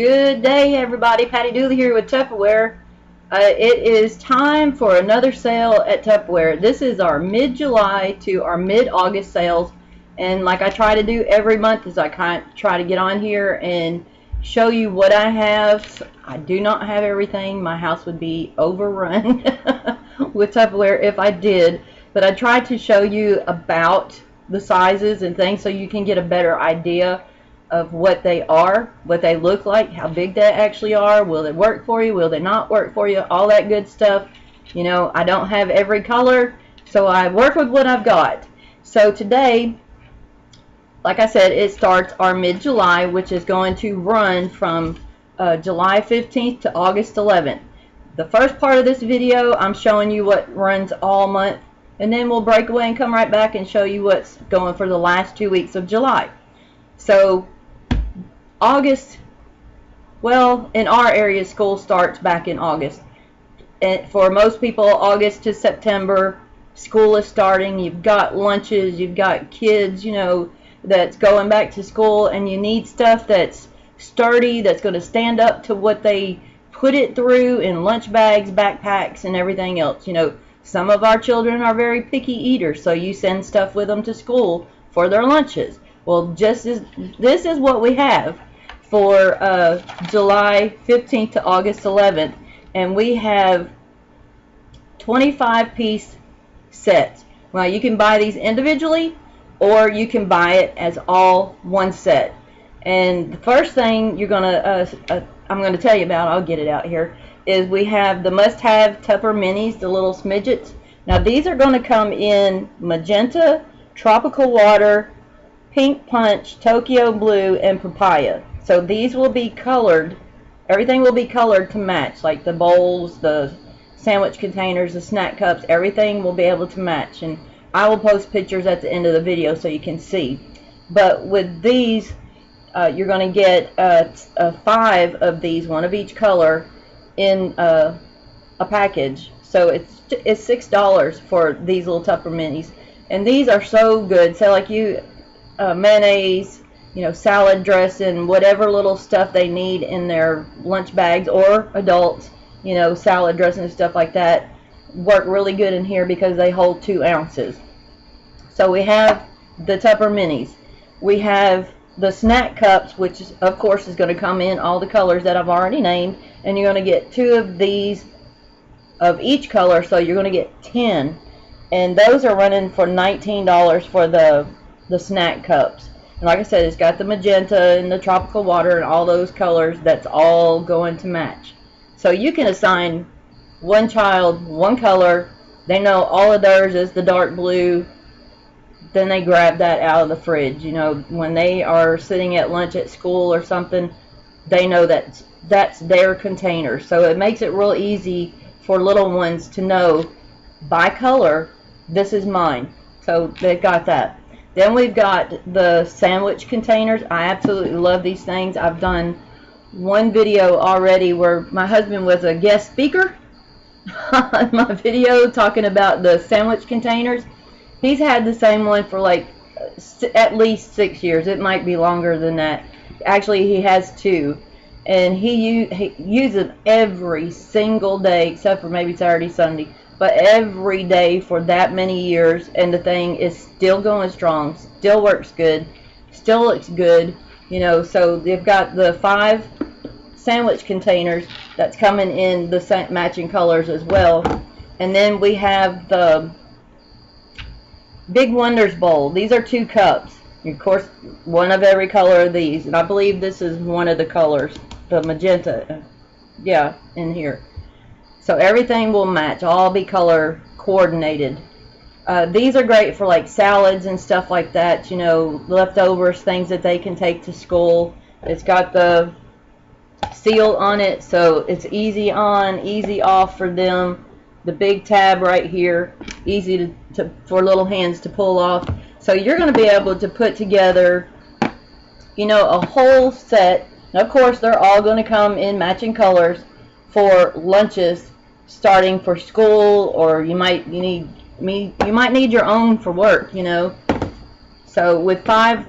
Good day, everybody. Patty Dooley here with Tupperware. It is time for another sale at Tupperware. This is our mid-July to our mid-August sales, and like I try to do every month is I try to get on here and show you what I have. I do not have everything. My house would be overrun with Tupperware if I did, but I try to show you about the sizes and things so you can get a better idea of what they are, what they look like, how big they actually are, will they work for you, will they not work for you, all that good stuff. You know, I don't have every color, so I work with what I've got. So today, like I said, it starts our mid-July, which is going to run from July 15th to August 11th. The first part of this video, I'm showing you what runs all month, and then we'll break away and come right back and show you what's going for the last 2 weeks of July. So August, well, in our area, school starts back in August. And for most people, August to September, school is starting. You've got lunches, you've got kids, you know, that's going back to school, and you need stuff that's sturdy, that's going to stand up to what they put it through in lunch bags, backpacks, and everything else. You know, some of our children are very picky eaters, so you send stuff with them to school for their lunches. Well, this is what we have for July 15th to August 11th, and we have 25-piece sets. Well, you can buy these individually, or you can buy it as all one set. And the first thing I'm gonna tell you about, I'll get it out here, is we have the must-have Tupper Minis, the little smidgets. Now these are going to come in magenta, tropical water, pink punch, Tokyo blue, and papaya. So these will be colored. Everything will be colored to match, like the bowls, the sandwich containers, the snack cups, everything will be able to match. And I will post pictures at the end of the video so you can see. But with these, you're going to get 5 of these, one of each color, in a package. So it's $6 for these little Tupper Minis. And these are so good. So like mayonnaise, you know, salad dressing, whatever little stuff they need in their lunch bags, or adults, you know, salad dressing and stuff like that, work really good in here because they hold 2 ounces. So we have the Tupper Minis. We have the snack cups, which is, of course, is going to come in all the colors that I've already named, and you're going to get 2 of these of each color, so you're going to get 10, and those are running for $19 for the snack cups. And like I said, it's got the magenta and the tropical water and all those colors. That's all going to match. So you can assign one child one color. They know all of theirs is the dark blue. Then they grab that out of the fridge. You know, when they are sitting at lunch at school or something, they know that that's their container. So it makes it real easy for little ones to know by color, this is mine. So they've got that. Then we've got the sandwich containers. I absolutely love these things. I've done one video already where my husband was a guest speaker on my video talking about the sandwich containers. He's had the same one for like at least 6 years. It might be longer than that. Actually, he has 2. And he uses them every single day except for maybe Saturday, Sunday. But every day for that many years, and the thing is still going strong, still works good, still looks good, you know. So they've got the 5 sandwich containers that's coming in the matching colors as well. And then we have the Big Wonders bowl. These are 2 cups. Of course, one of every color of these, and I believe this is one of the colors, the magenta, yeah, in here. So everything will match, all be color coordinated. These are great for like salads and stuff like that, you know, leftovers, things that they can take to school. It's got the seal on it, so it's easy on, easy off for them. The big tab right here, easy for little hands to pull off. So you're going to be able to put together, you know, a whole set. And of course, they're all going to come in matching colors for lunches starting for school, or you might need your own for work, you know. So with 5,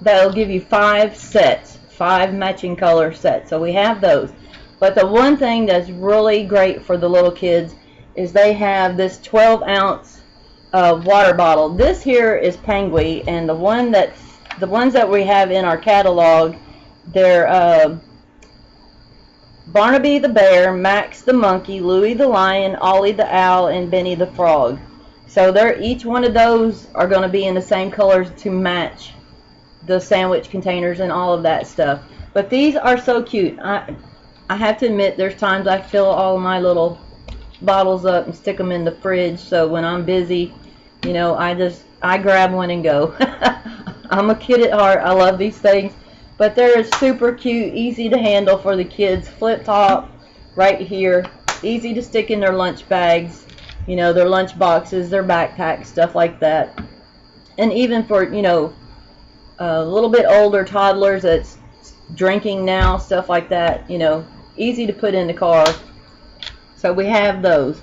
that'll give you 5 sets, 5 matching color sets. So we have those. But the one thing that's really great for the little kids is they have this 12-ounce water bottle. This here is Penguin, and the ones that we have in our catalog, they're Barnaby the bear, Max the monkey, Louie the lion, Ollie the owl, and Benny the frog. So each one of those are going to be in the same colors to match the sandwich containers and all of that stuff. But these are so cute. I have to admit, there's times I fill all of my little bottles up and stick them in the fridge, so when I'm busy, you know, I grab one and go. I'm a kid at heart. I love these things. But they're super cute, easy to handle for the kids. Flip top right here, easy to stick in their lunch bags, you know, their lunch boxes, their backpacks, stuff like that. And even for, you know, a little bit older toddlers that's drinking now, stuff like that, you know, easy to put in the car. So we have those.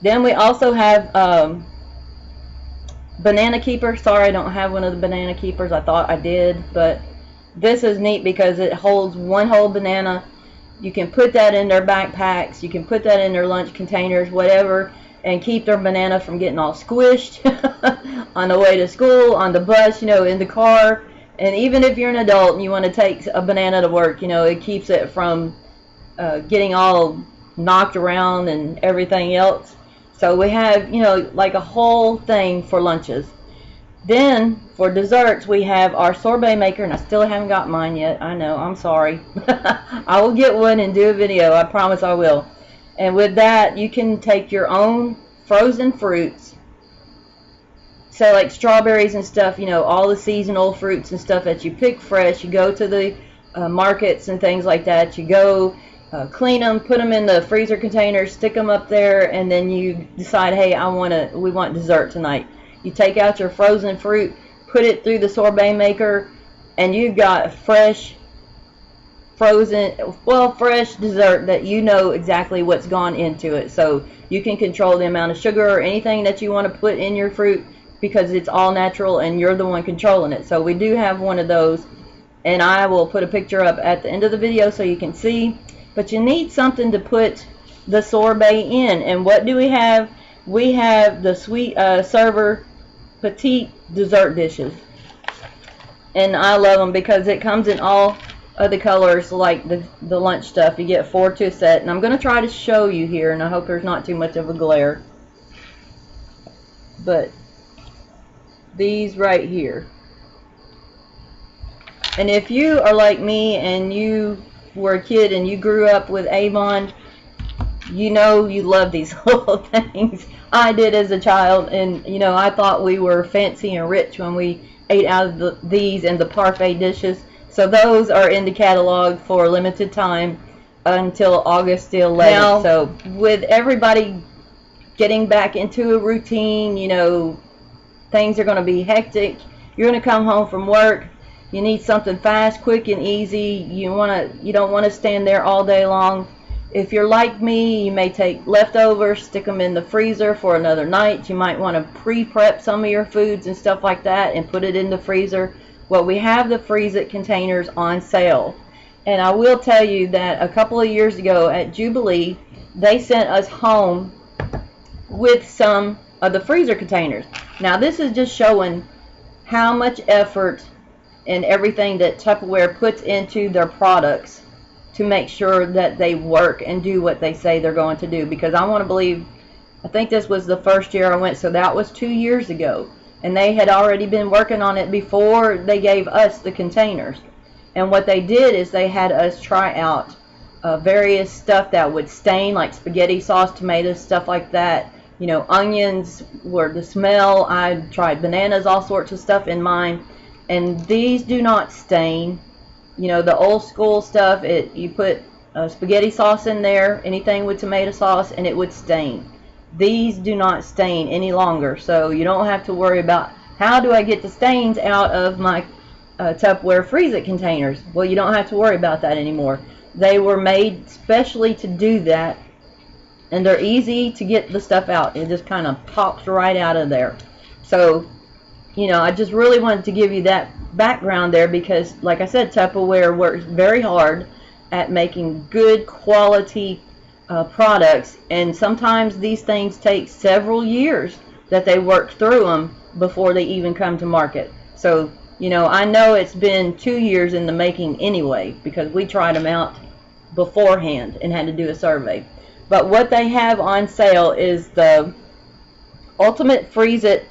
Then we also have banana keeper. Sorry, I don't have one of the banana keepers. I thought I did, but this is neat because it holds one whole banana. You can put that in their backpacks. You can put that in their lunch containers, whatever, and keep their banana from getting all squished on the way to school, on the bus, you know, in the car. And even if you're an adult and you want to take a banana to work, you know, it keeps it from getting all knocked around and everything else. So we have, you know, like a whole thing for lunches. Then for desserts we have our Sorbet Maker, and I still haven't got mine yet. I know, I'm sorry. I will get one and do a video. I promise I will. And with that, you can take your own frozen fruits. So like strawberries and stuff, you know, all the seasonal fruits and stuff that you pick fresh. You go to the markets and things like that. You go clean them, put them in the freezer containers, stick them up there, and then you decide, hey, we want dessert tonight. You take out your frozen fruit, put it through the Sorbet Maker, and you've got fresh dessert that you know exactly what's gone into it. So you can control the amount of sugar or anything that you want to put in your fruit because it's all natural and you're the one controlling it. So we do have one of those, and I will put a picture up at the end of the video so you can see. But you need something to put the sorbet in. And what do we have? We have the sweet server Petite dessert dishes. And I love them because it comes in all of the colors like the lunch stuff. You get 4 to a set. And I'm going to try to show you here, and I hope there's not too much of a glare. But these right here. And if you are like me and you were a kid and you grew up with Avon, you know you love these little things. I did as a child, and you know, I thought we were fancy and rich when we ate out of these and the parfait dishes. So those are in the catalog for a limited time until August the 11th. Now, so with everybody getting back into a routine, you know, things are going to be hectic. You're going to come home from work. You need something fast, quick, and easy. You don't want to stand there all day long. If you're like me, you may take leftovers, stick them in the freezer for another night. You might want to pre-prep some of your foods and stuff like that and put it in the freezer. Well, we have the freeze-it containers on sale. And I will tell you that a couple of years ago at Jubilee, they sent us home with some of the freezer containers. Now, this is just showing how much effort and everything that Tupperware puts into their products to make sure that they work and do what they say they're going to do. Because I want to believe, I think this was the first year I went, so that was 2 years ago. And they had already been working on it before they gave us the containers. And what they did is they had us try out various stuff that would stain, like spaghetti sauce, tomatoes, stuff like that. You know, onions were the smell. I tried bananas, all sorts of stuff in mine. And these do not stain. You know, the old school stuff, you put spaghetti sauce in there, anything with tomato sauce, and it would stain. These do not stain any longer, so you don't have to worry about how do I get the stains out of my Tupperware freeze-it containers. Well, you don't have to worry about that anymore. They were made specially to do that, and they're easy to get the stuff out. It just kind of pops right out of there. So, you know, I just really wanted to give you that background there because, like I said, Tupperware works very hard at making good quality products, and sometimes these things take several years that they work through them before they even come to market. So, you know, I know it's been 2 years in the making anyway because we tried them out beforehand and had to do a survey. But what they have on sale is the Ultimate Freeze It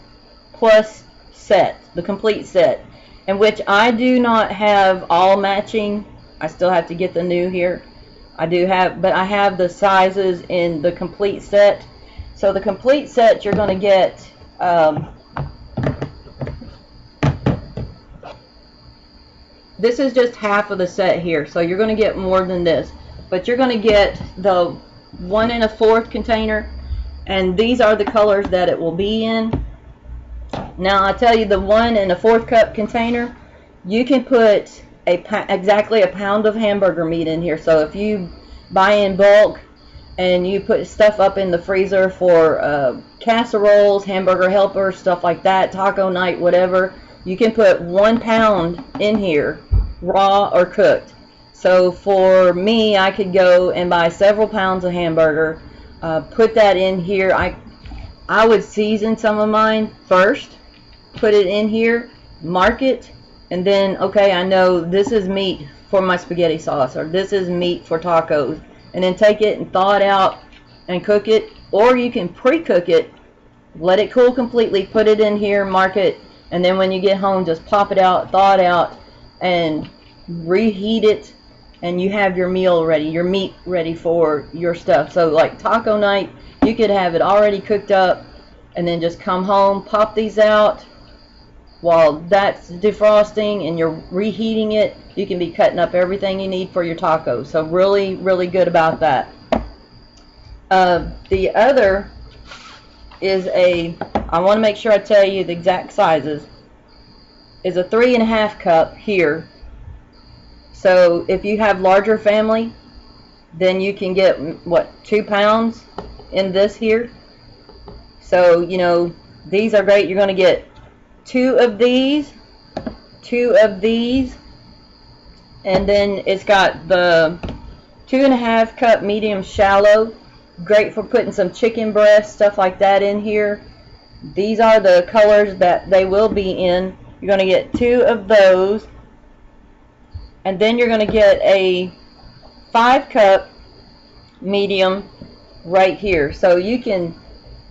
Plus set, the complete set, in which I do not have all matching. I still have to get the new here. I do have, but I have the sizes in the complete set. So the complete set, you're going to get this is just half of the set here, so you're going to get more than this, but you're going to get the 1 1/4 container, and these are the colors that it will be in. Now I'll tell you, the 1 1/4 cup container, you can put exactly a pound of hamburger meat in here. So if you buy in bulk and you put stuff up in the freezer for casseroles, hamburger helpers, stuff like that, taco night, whatever, you can put 1 pound in here, raw or cooked. So for me, I could go and buy several pounds of hamburger, put that in here. I would season some of mine first, put it in here, mark it, and then, okay, I know this is meat for my spaghetti sauce, or this is meat for tacos, and then take it and thaw it out and cook it. Or you can pre-cook it, let it cool completely, put it in here, mark it, and then when you get home, just pop it out, thaw it out, and reheat it, and you have your meal ready, your meat ready for your stuff. So like taco night, you could have it already cooked up, and then just come home, pop these out. While that's defrosting and you're reheating it, you can be cutting up everything you need for your tacos. So really, really good about that. The other is I want to make sure I tell you the exact sizes, is a 3 1/2 cup here. So if you have larger family, then you can get, what, 2 pounds in this here. So, you know, these are great. You're going to get 2 of these, 2 of these, and then it's got the 2 1/2 cup medium shallow, great for putting some chicken breast, stuff like that in here. These are the colors that they will be in. You're going to get 2 of those, and then you're going to get a 5 cup medium right here. So you can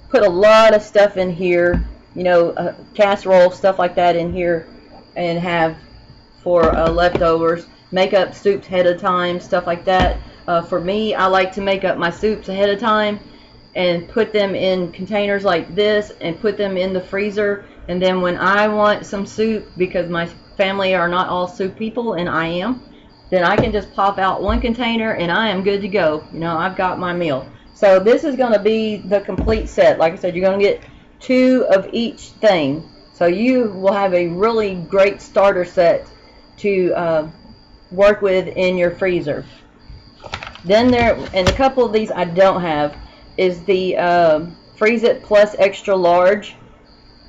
put a lot of stuff in here, you know, casserole, stuff like that in here, and have for leftovers. Make up soups ahead of time, stuff like that. For me, I like to make up my soups ahead of time and put them in containers like this and put them in the freezer. And then when I want some soup, because my family are not all soup people and I am, then I can just pop out 1 container and I am good to go. You know, I've got my meal. So this is going to be the complete set. Like I said, you're going to get 2 of each thing. So you will have a really great starter set to work with in your freezer. Then and a couple of these I don't have, is the Freeze It Plus Extra Large.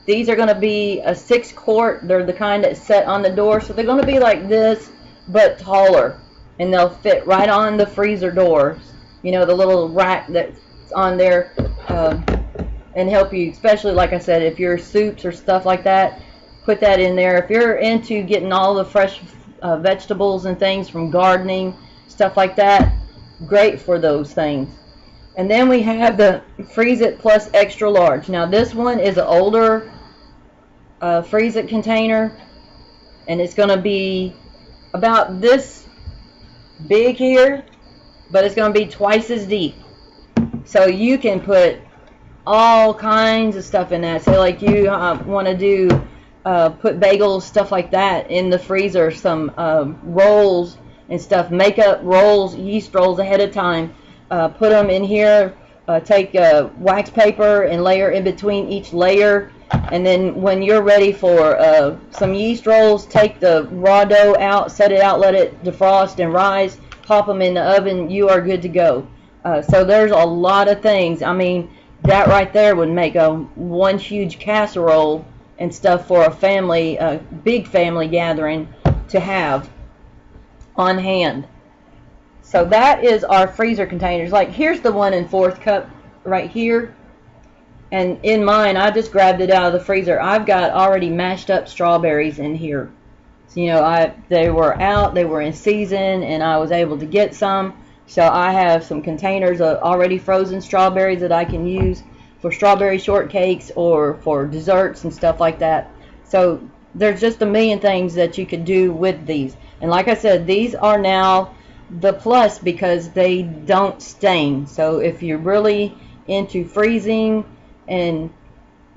These are going to be a 6 quart. They're the kind that's set on the door. So they're going to be like this, but taller. And they'll fit right on the freezer doors. You know, the little rack that's on there, and help you, especially, like I said, if you're soups or stuff like that, put that in there. If you're into getting all the fresh vegetables and things from gardening, stuff like that, great for those things. And then we have the Freeze It Plus Extra Large. Now this one is an older Freeze It container, and it's going to be about this big here, but it's going to be twice as deep. So you can put all kinds of stuff in that. Say like you want to do put bagels, stuff like that in the freezer, some rolls and stuff, make up rolls, yeast rolls ahead of time, put them in here, take wax paper and layer in between each layer, and then when you're ready for some yeast rolls, take the raw dough out, set it out, let it defrost and rise, pop them in the oven, you are good to go. So there's a lot of things. I mean, that right there would make one huge casserole and stuff for a family, a big family gathering to have on hand. So that is our freezer containers. Like, here's the one in 4th cup right here. And in mine, I just grabbed it out of the freezer. I've got already mashed up strawberries in here. So, you know, they were out, they were in season, and I was able to get some. So I have some containers of already frozen strawberries that I can use for strawberry shortcakes or for desserts and stuff like that. So there's just a million things that you could do with these. And like I said, these are now the plus because they don't stain. So if you're really into freezing and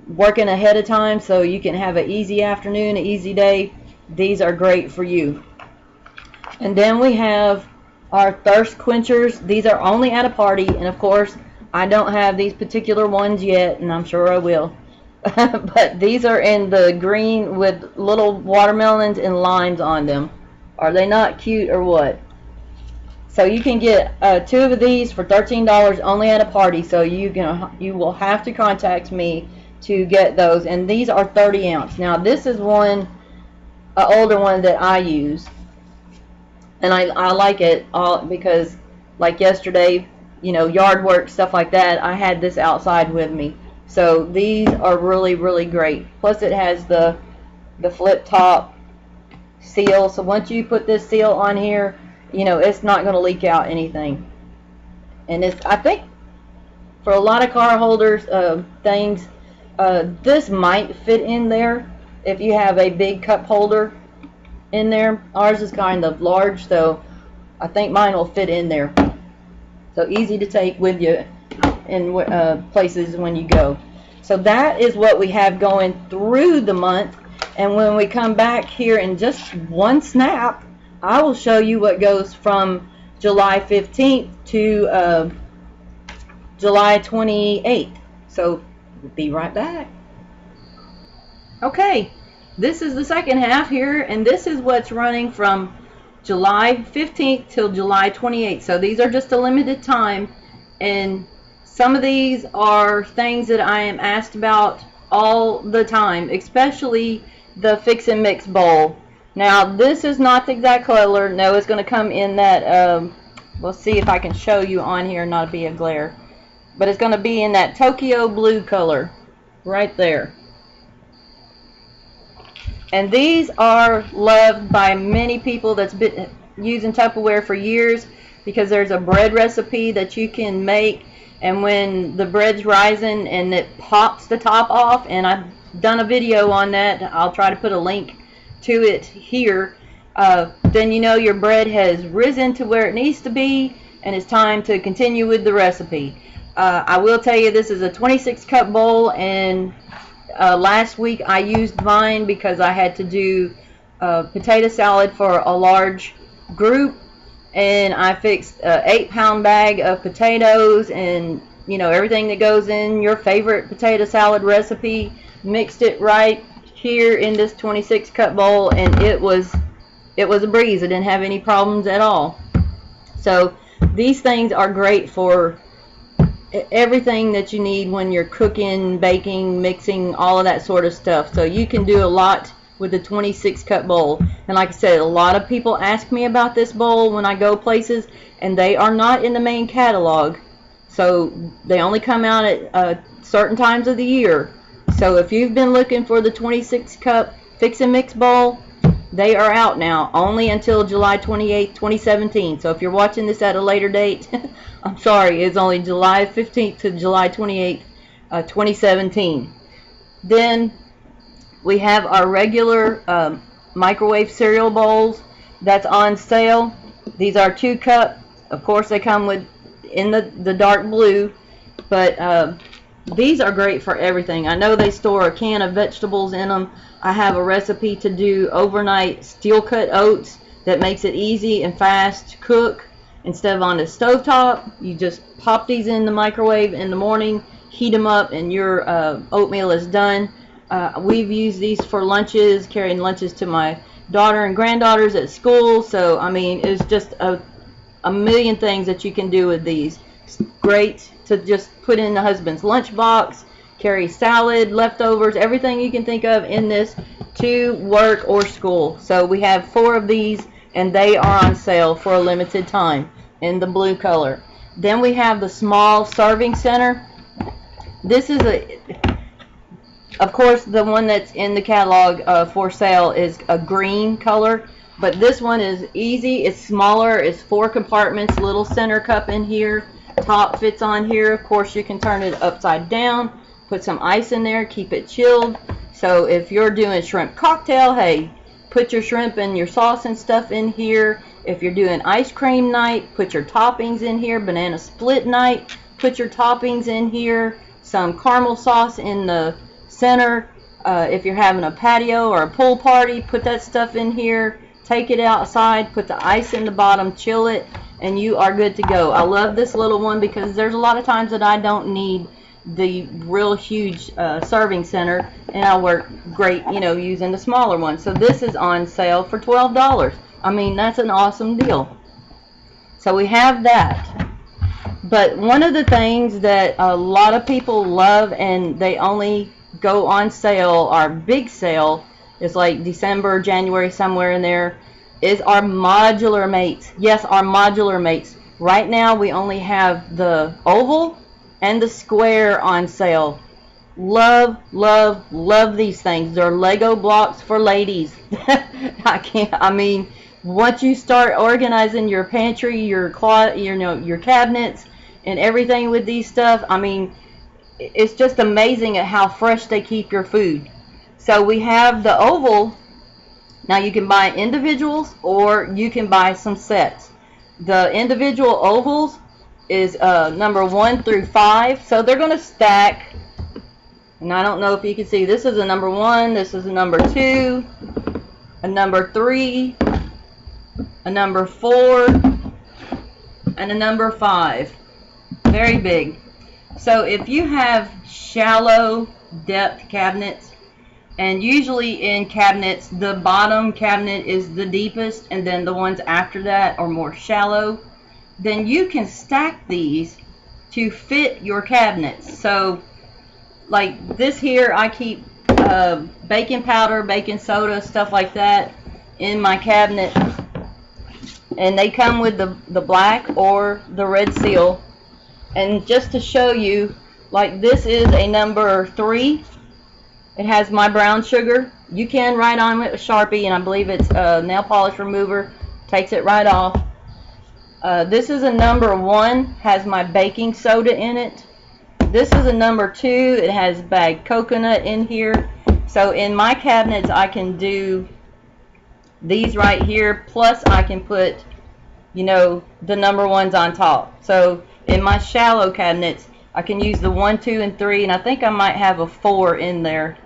working ahead of time so you can have an easy afternoon, an easy day, these are great for you. And then we have our thirst quenchers. These are only at a party, and of course I don't have these particular ones yet, and I'm sure I will. But these are in the green with little watermelons and limes on them. Are they not cute or what? So you can get 2 of these for $13 only at a party. So you will have to contact me to get those. And these are 30 ounce. Now this is an older one that I use. And I like it all because, like yesterday, you know, yard work, stuff like that, I had this outside with me. So these are really, really great. Plus it has the flip top seal. So once you put this seal on here, you know, it's not going to leak out anything. And it's, I think, for a lot of car holders, things, this might fit in there if you have a big cup holder in there. Ours is kind of large, so I think mine will fit in there. So easy to take with you in places when you go. So that is what we have going through the month. And when we come back here in just one snap, I will show you what goes from July 15th to July 28th. So we'll be right back. Okay, this is the second half here, and this is what's running from July 15th till July 28th. So these are just a limited time, and some of these are things that I am asked about all the time, especially the fix and mix bowl. Now this is not the exact color. No, it's going to come in that, we'll see if I can show you on here, not be a glare, but it's going to be in that Tokyo blue color right there. And these are loved by many people that's been using Tupperware for years, because there's a bread recipe that you can make, and when the bread's rising and it pops the top off, and I've done a video on that, I'll try to put a link to it here, then you know your bread has risen to where it needs to be, and it's time to continue with the recipe. I will tell you, this is a 26 cup bowl, and last week I used mine because I had to do potato salad for a large group, and I fixed an 8-pound bag of potatoes and, you know, everything that goes in your favorite potato salad recipe, mixed it right here in this 26 cup bowl, and it was a breeze. I didn't have any problems at all. So these things are great for everything that you need when you're cooking, baking, mixing, all of that sort of stuff. So you can do a lot with the 26 cup bowl. And like I said, a lot of people ask me about this bowl when I go places, and they are not in the main catalog. So they only come out at certain times of the year. So if you've been looking for the 26 cup fix and mix bowl, they are out now, only until July 28th, 2017. So if you're watching this at a later date, I'm sorry, it's only July 15th to July 28th, 2017. Then we have our regular microwave cereal bowls that's on sale. These are 2 cup. Of course, they come with in the dark blue, but these are great for everything. I know they store a can of vegetables in them. I have a recipe to do overnight steel cut oats that makes it easy and fast to cook. Instead of on the stovetop, you just pop these in the microwave in the morning, heat them up, and your oatmeal is done. We've used these for lunches, carrying lunches to my daughter and granddaughters at school. So I mean, it's just a million things that you can do with these. It's great to just put in the husband's lunchbox, carry salad, leftovers, everything you can think of in this to work or school. So we have 4 of these, and they are on sale for a limited time in the blue color. Then we have the small serving center. This is of course, the one that's in the catalog for sale is a green color, but this one is easy. It's smaller. It's 4 compartments, little center cup in here. Top fits on here. Of course, you can turn it upside down, put some ice in there, keep it chilled. So if you're doing shrimp cocktail, hey, put your shrimp and your sauce and stuff in here. If you're doing ice cream night, put your toppings in here. Banana split night, put your toppings in here. Some caramel sauce in the center. If you're having a patio or a pool party, put that stuff in here. Take it outside, put the ice in the bottom, chill it, and you are good to go. I love this little one because there's a lot of times that I don't need the real huge serving center, and I work great, you know, using the smaller one. So this is on sale for $12. I mean, that's an awesome deal. So we have that. But one of the things that a lot of people love, and they only go on sale, our big sale is like December, January, somewhere in there, is our modular mates. Yes, our modular mates. Right now we only have the oval and the square on sale. Love, love, love these things. They're Lego blocks for ladies. I mean, once you start organizing your pantry, your closet, your cabinets and everything with these stuff, I mean, it's just amazing at how fresh they keep your food. So we have the oval. Now you can buy individuals or you can buy some sets. The individual ovals is number 1 through 5. So they're going to stack. And I don't know if you can see. This is a number 1. This is a number 2. A number 3. A number 4. And a number 5. Very big. So if you have shallow depth cabinets, and usually in cabinets, the bottom cabinet is the deepest, and then the ones after that are more shallow, then you can stack these to fit your cabinets. So, like this here, I keep baking powder, baking soda, stuff like that in my cabinet, and they come with the black or the red seal. And just to show you, like this is a number 3. It has my brown sugar. You can write on it with a Sharpie, and I believe it's a nail polish remover. Takes it right off. This is a number 1. Has my baking soda in it. This is a number 2. It has bagged coconut in here. So in my cabinets, I can do these right here. Plus, I can put, you know, the number 1s on top. So in my shallow cabinets, I can use the 1, 2, and 3, and I think I might have a 4 in there.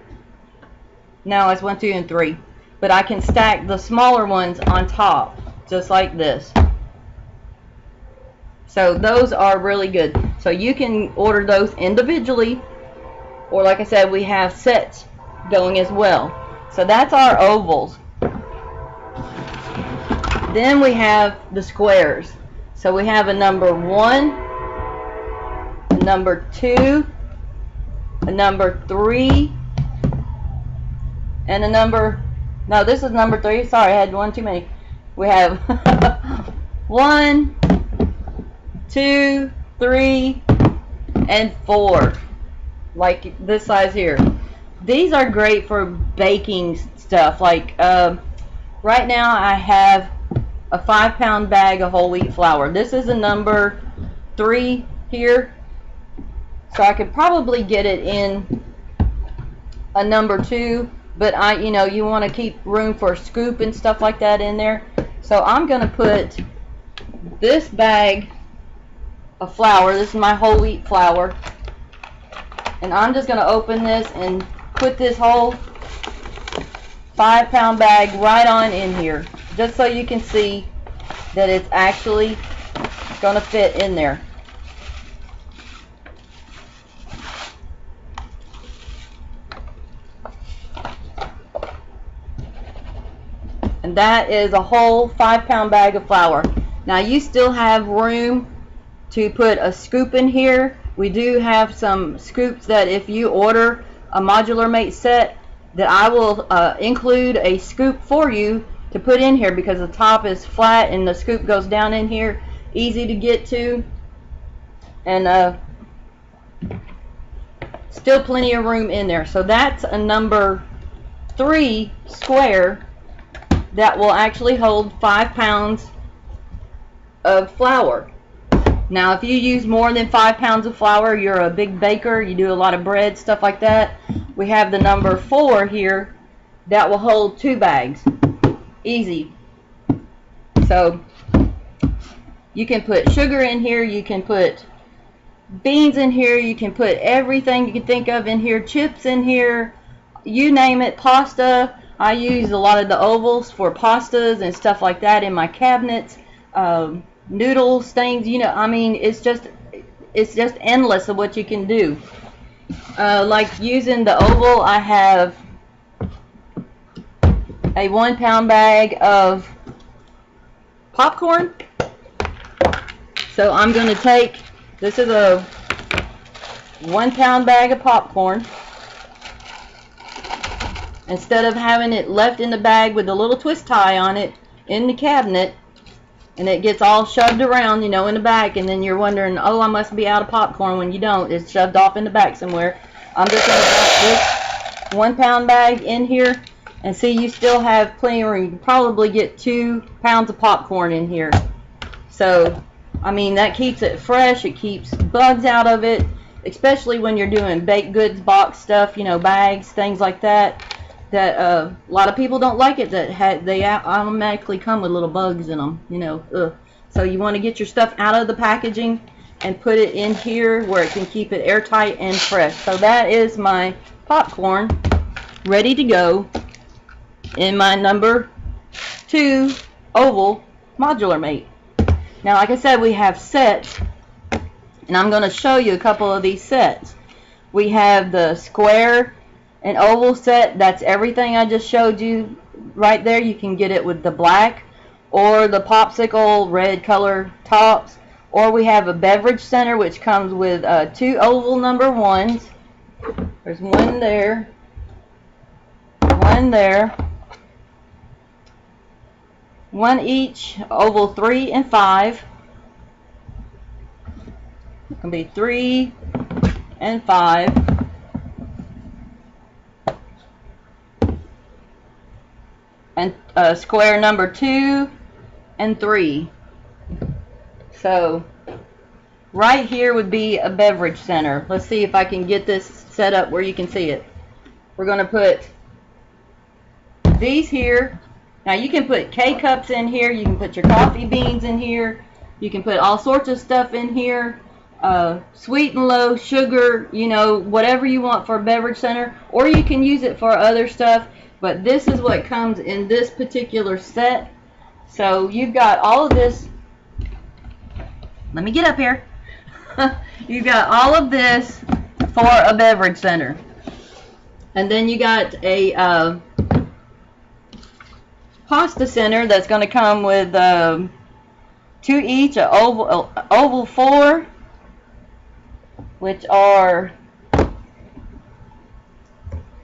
No, it's 1, 2, and 3. But I can stack the smaller ones on top, just like this. So those are really good. So you can order those individually, or like I said, we have sets going as well. So that's our ovals. Then we have the squares. So we have a number 1, a number 2, a number 3, and a number, no, this is number 3. Sorry, I had one too many. We have 1, 2, 3, and 4. Like this size here. These are great for baking stuff. Like right now I have a 5-pound bag of whole wheat flour. This is a number 3 here. So I could probably get it in a number 2, but you want to keep room for a scoop and stuff like that in there. So I'm going to put this bag of flour. This is my whole wheat flour. And I'm just going to open this and put this whole 5-pound bag right on in here, just so you can see that it's actually going to fit in there. And that is a whole 5-pound bag of flour. Now you still have room to put a scoop in here. We do have some scoops that if you order a Modular Mate set, that I will include a scoop for you to put in here, because the top is flat and the scoop goes down in here, easy to get to, and still plenty of room in there. So that's a number 3 square that will actually hold 5 pounds of flour. Now if you use more than 5 pounds of flour, you're a big baker, you do a lot of bread, stuff like that. We have the number 4 here that will hold 2 bags. Easy. So you can put sugar in here, you can put beans in here, you can put everything you can think of in here, chips in here, you name it, pasta. I use a lot of the ovals for pastas and stuff like that in my cabinets. Noodles, things, you know, I mean, it's just endless of what you can do. Like using the oval, I have a 1 pound bag of popcorn. So I'm going to take, this is a 1 pound bag of popcorn. Instead of having it left in the bag with a little twist tie on it in the cabinet, and it gets all shoved around, you know, in the back, and then you're wondering, oh, I must be out of popcorn, when you don't. It's shoved off in the back somewhere. I'm just going to put this 1 pound bag in here, and see, you still have plenty of room. You can probably get 2 pounds of popcorn in here. So, I mean, that keeps it fresh. It keeps bugs out of it, especially when you're doing baked goods box stuff, you know, bags, things like that. That a lot of people don't like it, that they automatically come with little bugs in them, you know. So you want to get your stuff out of the packaging and put it in here where it can keep it airtight and fresh. So that is my popcorn ready to go in my number 2 oval Modular Mate. Now, like I said, we have sets, and I'm going to show you a couple of these sets. We have the square and oval set. That's everything I just showed you right there. You can get it with the black or the popsicle red color tops, or we have a Beverage Center, which comes with 2 oval number 1s. There's one there, one there, one each, oval 3 and 5. It can be 3 and 5. And square number 2 and 3. So right here would be a Beverage Center. Let's see if I can get this set up where you can see it. We're going to put these here. Now you can put K-cups in here, you can put your coffee beans in here, you can put all sorts of stuff in here, sweet and low, sugar, you know, whatever you want for a Beverage Center, or you can use it for other stuff. But this is what comes in this particular set. So you've got all of this. Let me get up here. You've got all of this for a Beverage Center. And then you got a pasta center that's going to come with 2 each, a oval 4, which are,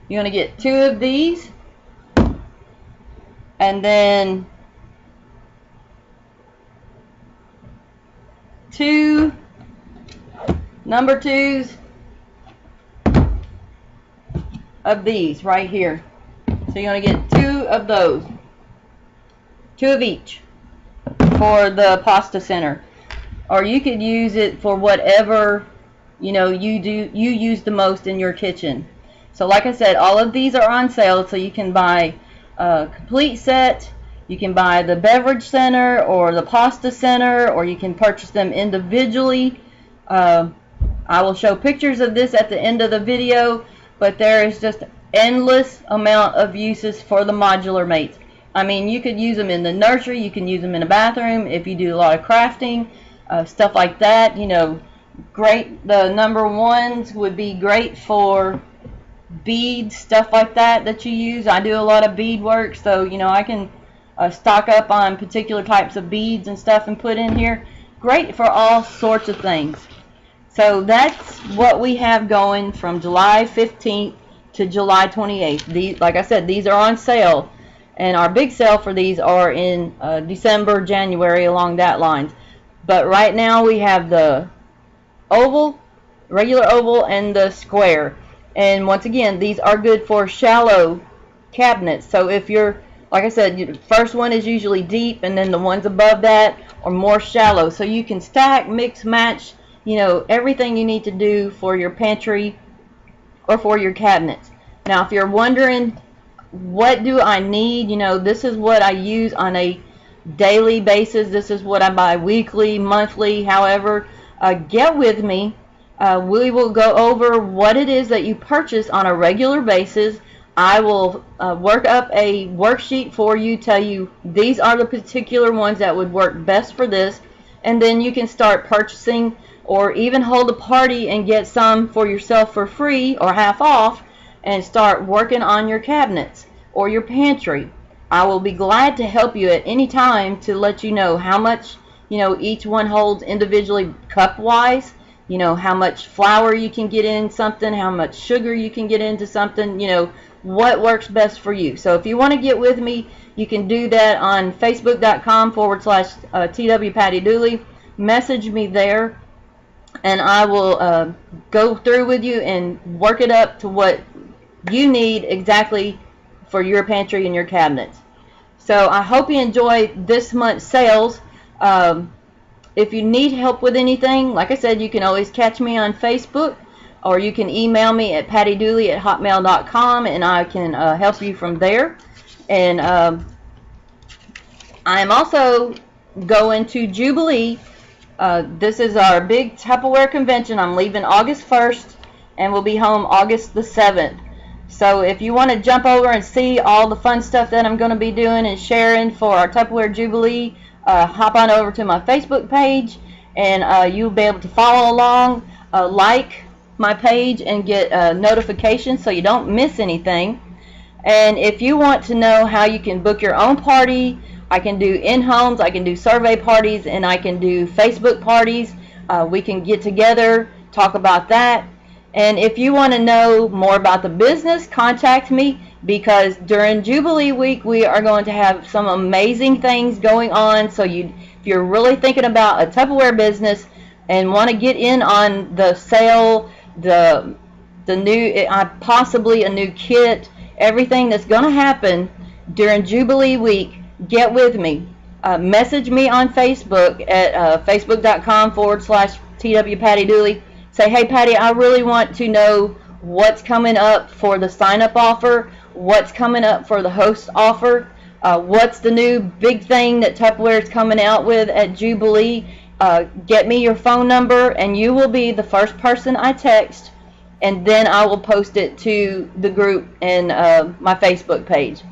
you're going to get 2 of these. And then 2 number 2s of these right here. So you're going to get 2 of those. 2 of each for the pasta center. Or you could use it for whatever, you know, you use the most in your kitchen. So like I said, all of these are on sale, so you can buy a complete set. You can buy the Beverage Center or the Pasta Center, or you can purchase them individually. I will show pictures of this at the end of the video, but there is just endless amount of uses for the Modular Mates. I mean, you could use them in the nursery, you can use them in a bathroom if you do a lot of crafting, stuff like that. You know, great. The number 1s would be great for beads, stuff like that you use. I do a lot of bead work, so you know, I can stock up on particular types of beads and stuff and put in here. great for all sorts of things. So that's what we have going from July 15th to July 28th. These, like I said, these are on sale, and our big sale for these are in December, January, along that lines. But right now we have the oval, regular oval, and the square. And once again, these are good for shallow cabinets. So if you're, like I said, the first one is usually deep, and then the ones above that are more shallow. So you can stack, mix, match, you know, everything you need to do for your pantry or for your cabinets. Now, if you're wondering, what do I need? You know, this is what I use on a daily basis. This is what I buy weekly, monthly, however. Get with me. We will go over what it is that you purchase on a regular basis. I will work up a worksheet for you, tell you these are the particular ones that would work best for this, and then you can start purchasing or even hold a party and get some for yourself for free or half off and start working on your cabinets or your pantry. I will be glad to help you at any time to let you know how much, you know, each one holds individually cup wise, you know, how much flour you can get in something, how much sugar you can get into something, you know, what works best for you. So if you want to get with me, you can do that on facebook.com/TW Patty Dooley. Message me there, and I will go through with you and work it up to what you need exactly for your pantry and your cabinets. So I hope you enjoyed this month's sales. If you need help with anything, like I said, you can always catch me on Facebook, or you can email me at pattydooley@hotmail.com, and I can help you from there. And I'm also going to Jubilee. This is our big Tupperware convention. I'm leaving August 1st, and we'll be home August the 7th. So if you want to jump over and see all the fun stuff that I'm going to be doing and sharing for our Tupperware Jubilee, hop on over to my Facebook page, and you'll be able to follow along, like my page, and get notifications so you don't miss anything. And if you want to know how you can book your own party, I can do in-homes, I can do survey parties, and I can do Facebook parties. We can get together, talk about that. And if you want to know more about the business, contact me, because during Jubilee week we are going to have some amazing things going on. So if you're really thinking about a Tupperware business and want to get in on the sale, the new, possibly a new kit, everything that's going to happen during Jubilee week, get with me. Message me on Facebook at facebook.com/TW Patty Dooley. Say, hey Patty, I really want to know what's coming up for the sign-up offer, what's coming up for the host offer, what's the new big thing that Tupperware is coming out with at Jubilee. Get me your phone number, and you will be the first person I text, and then I will post it to the group and my Facebook page.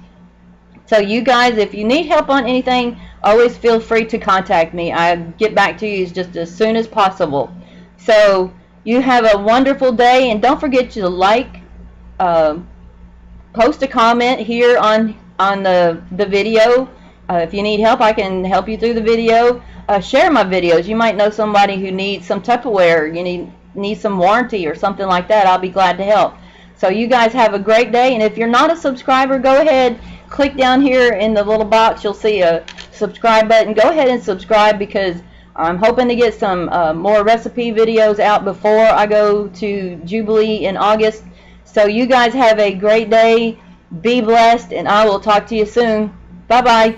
So you guys, if you need help on anything, always feel free to contact me. I get back to you just as soon as possible. So you have a wonderful day, and don't forget to like, post a comment here on the video. If you need help, I can help you through the video. Share my videos. You might know somebody who needs some Tupperware, you need some warranty or something like that. I'll be glad to help. So you guys have a great day, and if you're not a subscriber, go ahead, click down here in the little box. You'll see a subscribe button. Go ahead and subscribe, because I'm hoping to get some more recipe videos out before I go to Jubilee in August. So you guys have a great day. Be blessed, and I will talk to you soon. Bye-bye.